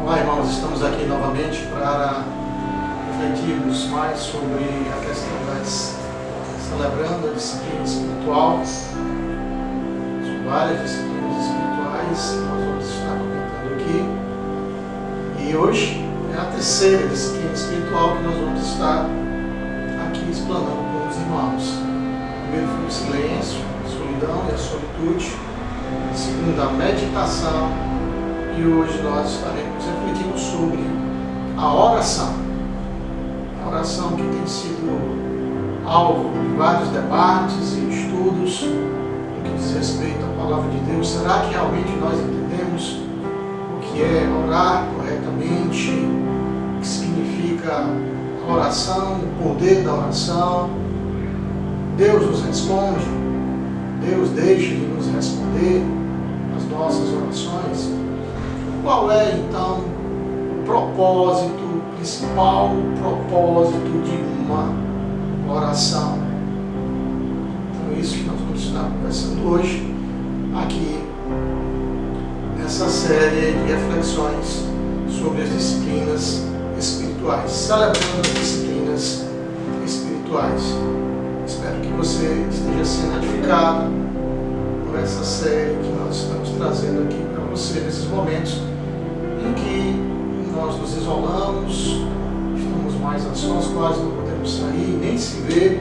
Olá, irmãos, estamos aqui novamente para refletirmos mais sobre a questão celebrando a disciplina espiritual. São várias disciplinas espirituais que nós vamos estar comentando aqui. E hoje é a terceira disciplina espiritual que nós vamos estar aqui explanando com os irmãos. Primeiro foi o silêncio, a solidão e a solitude. Segundo, a meditação. E hoje nós estaremos refletindo sobre a oração. A oração que tem sido alvo de vários debates e estudos no que diz respeito à palavra de Deus. Será que realmente nós entendemos o que é orar corretamente? O que significa a oração, o poder da oração? Deus nos responde? Deus deixa de nos responder as nossas orações? Qual é, então, o propósito, o principal propósito de uma oração? Então, é isso que nós vamos estar conversando hoje, aqui, nessa série de reflexões sobre as disciplinas espirituais, celebrando as disciplinas espirituais. Espero que você esteja sendo edificado por essa série que nós estamos trazendo aqui para você nesses momentos em que nós nos isolamos, estamos mais a sós, quase não podemos sair, nem se ver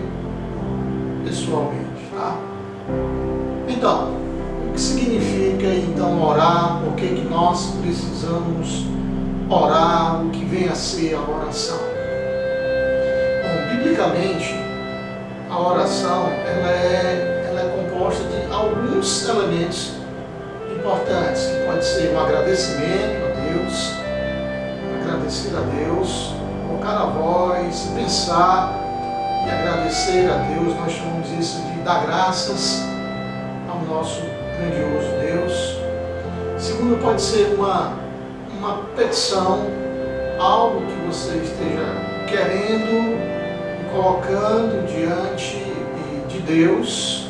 pessoalmente, tá? Então, o que significa então orar? Por que nós precisamos orar? O que vem a ser a oração? Bom, biblicamente, a oração ela é composta de alguns elementos importantes, que pode ser um agradecimento a Deus, agradecer a Deus, colocar a voz, pensar e agradecer a Deus. Nós chamamos isso de dar graças ao nosso grandioso Deus. Segundo, pode ser uma petição, algo que você esteja querendo e colocando diante de Deus,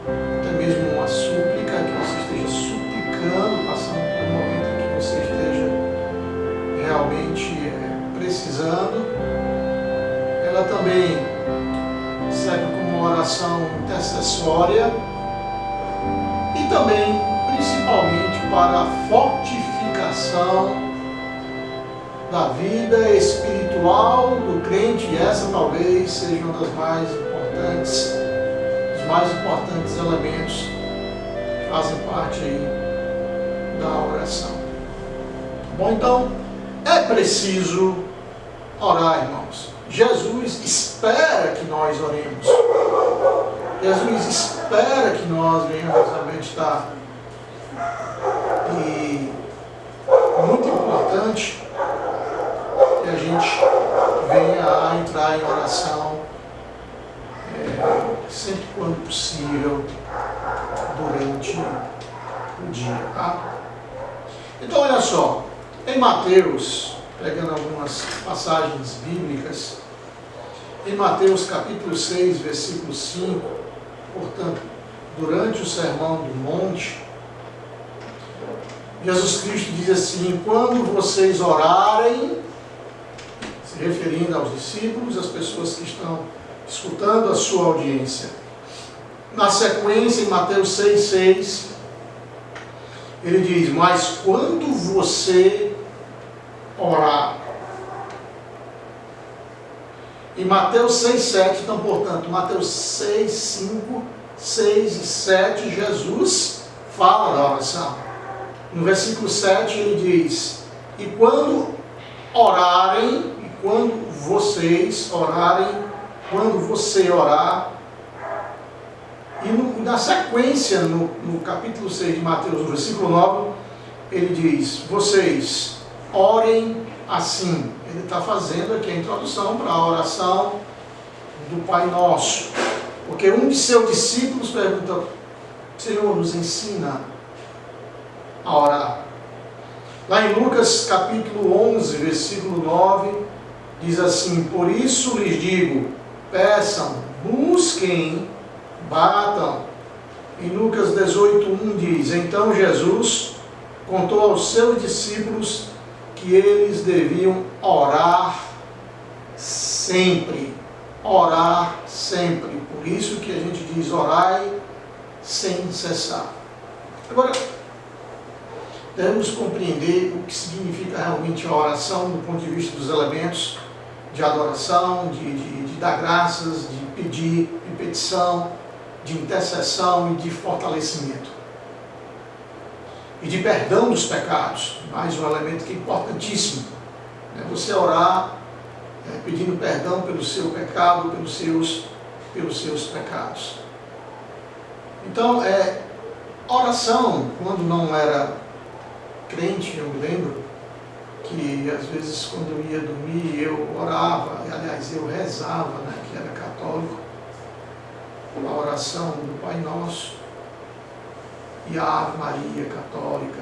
até mesmo uma súplica, que você esteja suplicando, passando por um momento em que você esteja realmente precisando. Ela também serve como uma oração intercessória e também, principalmente, para a fortificação da vida espiritual do crente. E essa talvez seja uma das mais importantes, os mais importantes elementos que fazem parte aí da oração. Bom, então, é preciso orar, irmãos. Jesus espera que nós oremos. Jesus espera que nós venhamos a meditar. E muito importante que a gente venha a entrar em oração sempre quando possível durante o dia, tá? Então, olha só, em Mateus, pegando algumas passagens bíblicas, em Mateus capítulo 6, versículo 5, portanto, durante o Sermão do Monte, Jesus Cristo diz assim: quando vocês orarem, se referindo aos discípulos, às pessoas que estão escutando a sua audiência. Na sequência, em Mateus 6,6, ele diz: mas quando você orar. Em Mateus 6,7, então, portanto, Mateus 6, 5, 6 e 7, Jesus fala da oração. No versículo 7 ele diz: e quando orarem, e quando vocês orarem, quando você orar. E na sequência, no capítulo 6 de Mateus, no versículo 9, ele diz: vocês orem assim. Ele está fazendo aqui a introdução para a oração do Pai Nosso. Porque um de seus discípulos pergunta: Senhor, nos ensina a orar. Lá em Lucas capítulo 11, versículo 9, diz assim: por isso lhes digo, peçam, busquem, batam. Em Lucas 18:1 diz: então Jesus contou aos seus discípulos que eles deviam orar sempre. Orar sempre. Por isso que a gente diz orai sem cessar. Agora, devemos compreender o que significa realmente a oração do ponto de vista dos elementos de adoração, de dar graças, de pedir, de petição, de intercessão e de fortalecimento. E de perdão dos pecados. Mais um elemento que é importantíssimo. Você orar pedindo perdão pelo seu pecado, pelos seus pecados. Então, oração, quando não era crente, eu me lembro que às vezes quando eu ia dormir eu orava, aliás eu rezava, que era católico, a oração do Pai Nosso e a Ave Maria católica.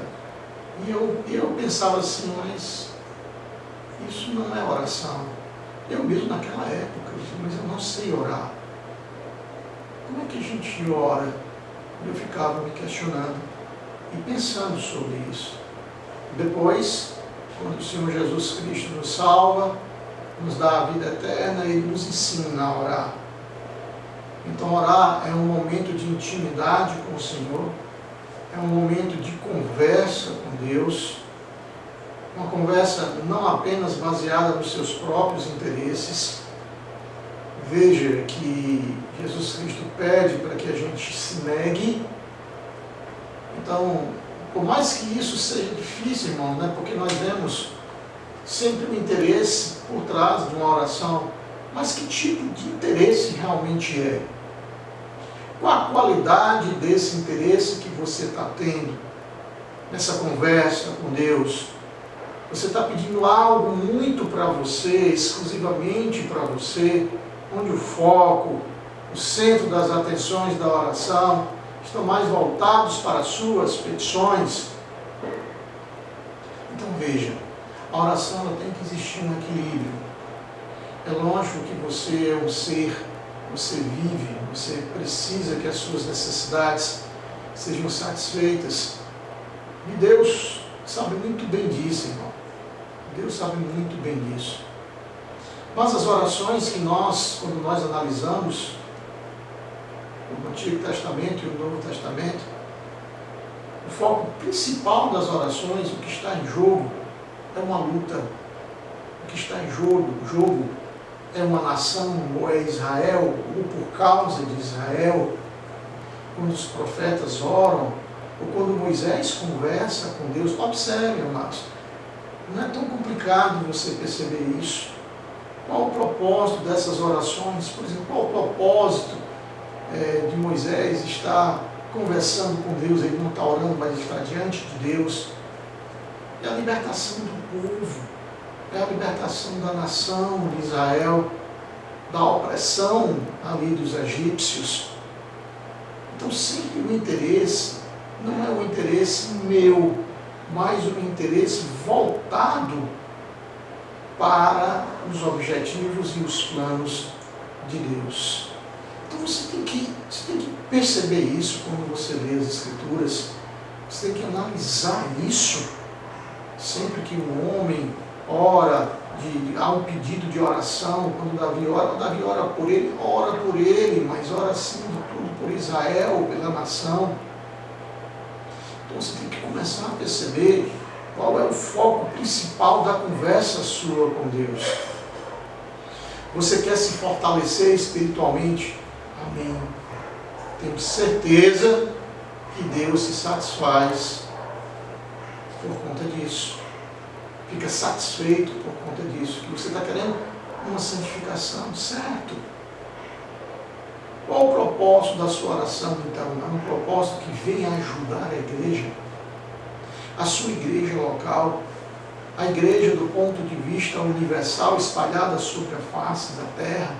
E eu pensava assim, mas isso não é oração. Eu mesmo naquela época, eu disse, mas eu não sei orar. Como é que a gente ora? Eu ficava me questionando e pensando sobre isso. Depois, quando o Senhor Jesus Cristo nos salva, nos dá a vida eterna, Ele nos ensina a orar. Então orar é um momento de intimidade com o Senhor, é um momento de conversa com Deus, uma conversa não apenas baseada nos seus próprios interesses. Veja que Jesus Cristo pede para que a gente se negue. Então, por mais que isso seja difícil, irmão, porque nós vemos sempre um interesse por trás de uma oração, mas que tipo de interesse realmente é? Qual a qualidade desse interesse que você está tendo nessa conversa com Deus? Você está pedindo algo muito para você, exclusivamente para você, onde o foco, o centro das atenções da oração estão mais voltados para as suas petições? Então veja, a oração ela tem que existir um equilíbrio. É lógico que você é um ser, você vive, você precisa que as suas necessidades sejam satisfeitas. E Deus sabe muito bem disso, irmão. Deus sabe muito bem disso. Mas as orações que quando nós analisamos o Antigo Testamento e o Novo Testamento, o foco principal das orações, o que está em jogo, é uma luta. O que está em jogo é uma nação, ou é Israel, ou por causa de Israel. Quando os profetas oram, ou quando Moisés conversa com Deus, observe, amados, não é tão complicado você perceber isso. Qual o propósito dessas orações? Por exemplo, qual o propósito de Moisés estar conversando com Deus? Ele não está orando, mas está diante de Deus. É a libertação do povo, é a libertação da nação de Israel, da opressão ali dos egípcios. Então sempre o interesse não é um interesse meu, mas um interesse voltado para os objetivos e os planos de Deus. Então você tem que perceber isso quando você lê as Escrituras, você tem que analisar isso. Sempre que um homem ora, há um pedido de oração, quando Davi ora por ele, mas ora acima de tudo por Israel, pela nação. Então você tem que começar a perceber qual é o foco principal da conversa sua com Deus. Você quer se fortalecer espiritualmente? Amém. Tenho certeza que Deus se satisfaz por conta disso. Fica satisfeito por conta disso. Que você está querendo uma santificação, certo? Qual o propósito da sua oração, então? É um propósito que venha ajudar a igreja, a sua igreja local, a igreja do ponto de vista universal espalhada sobre a face da terra.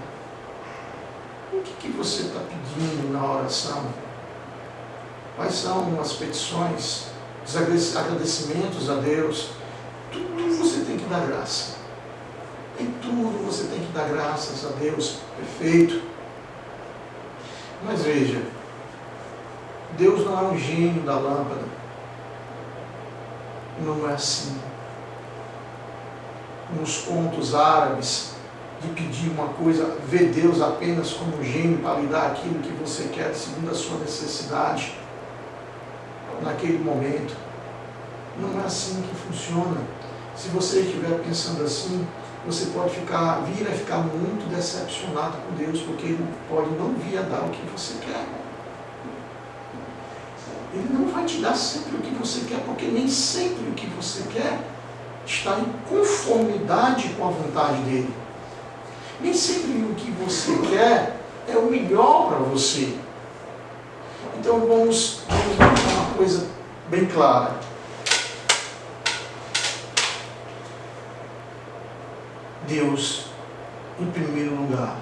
O que você está pedindo na oração? Quais são as petições, os agradecimentos a Deus? Tudo você tem que dar graça. Em tudo você tem que dar graças a Deus, perfeito. Mas veja, Deus não é um gênio da lâmpada. Não é assim. nos contos árabes, de pedir uma coisa, ver Deus apenas como um gênio para lhe dar aquilo que você quer, segundo a sua necessidade, naquele momento. Não é assim que funciona. Se você estiver pensando assim, você pode vir a ficar muito decepcionado com Deus, porque Ele pode não vir a dar o que você quer. Ele não vai te dar sempre o que você quer, porque nem sempre o que você quer está em conformidade com a vontade dEle. Nem sempre o que você quer é o melhor para você. Então vamos deixar uma coisa bem clara. Deus, em primeiro lugar,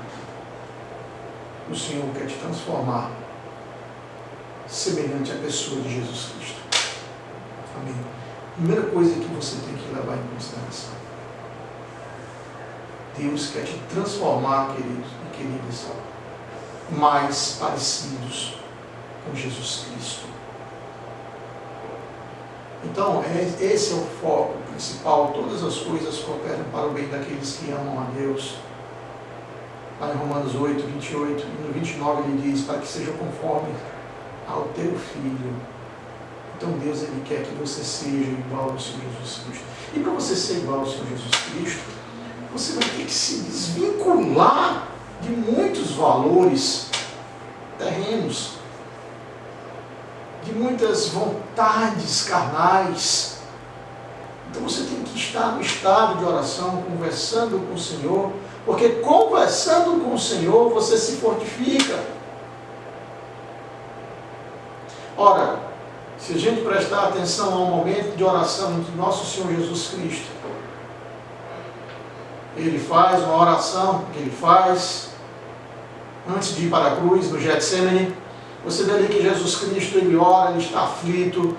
o Senhor quer te transformar semelhante à pessoa de Jesus Cristo. Amém. Primeira coisa que você tem que levar em consideração. Deus quer te transformar, queridos e queridas, mais parecidos com Jesus Cristo. Então, esse é o foco principal. Todas as coisas cooperam para o bem daqueles que amam a Deus. Lá em Romanos 8, 28 e no 29 ele diz, para que seja conforme ao teu Filho. Então Deus, Ele quer que você seja igual ao Senhor Jesus Cristo. E para você ser igual ao Senhor Jesus Cristo, você vai ter que se desvincular de muitos valores terrenos, de muitas vontades carnais. Então você tem que estar no estado de oração, conversando com o Senhor, porque conversando com o Senhor você se fortifica. Ora, se a gente prestar atenção ao momento de oração de nosso Senhor Jesus Cristo, Ele faz uma oração que Ele faz antes de ir para a cruz, no Getsemane. Você vê ali que Jesus Cristo, Ele ora, Ele está aflito,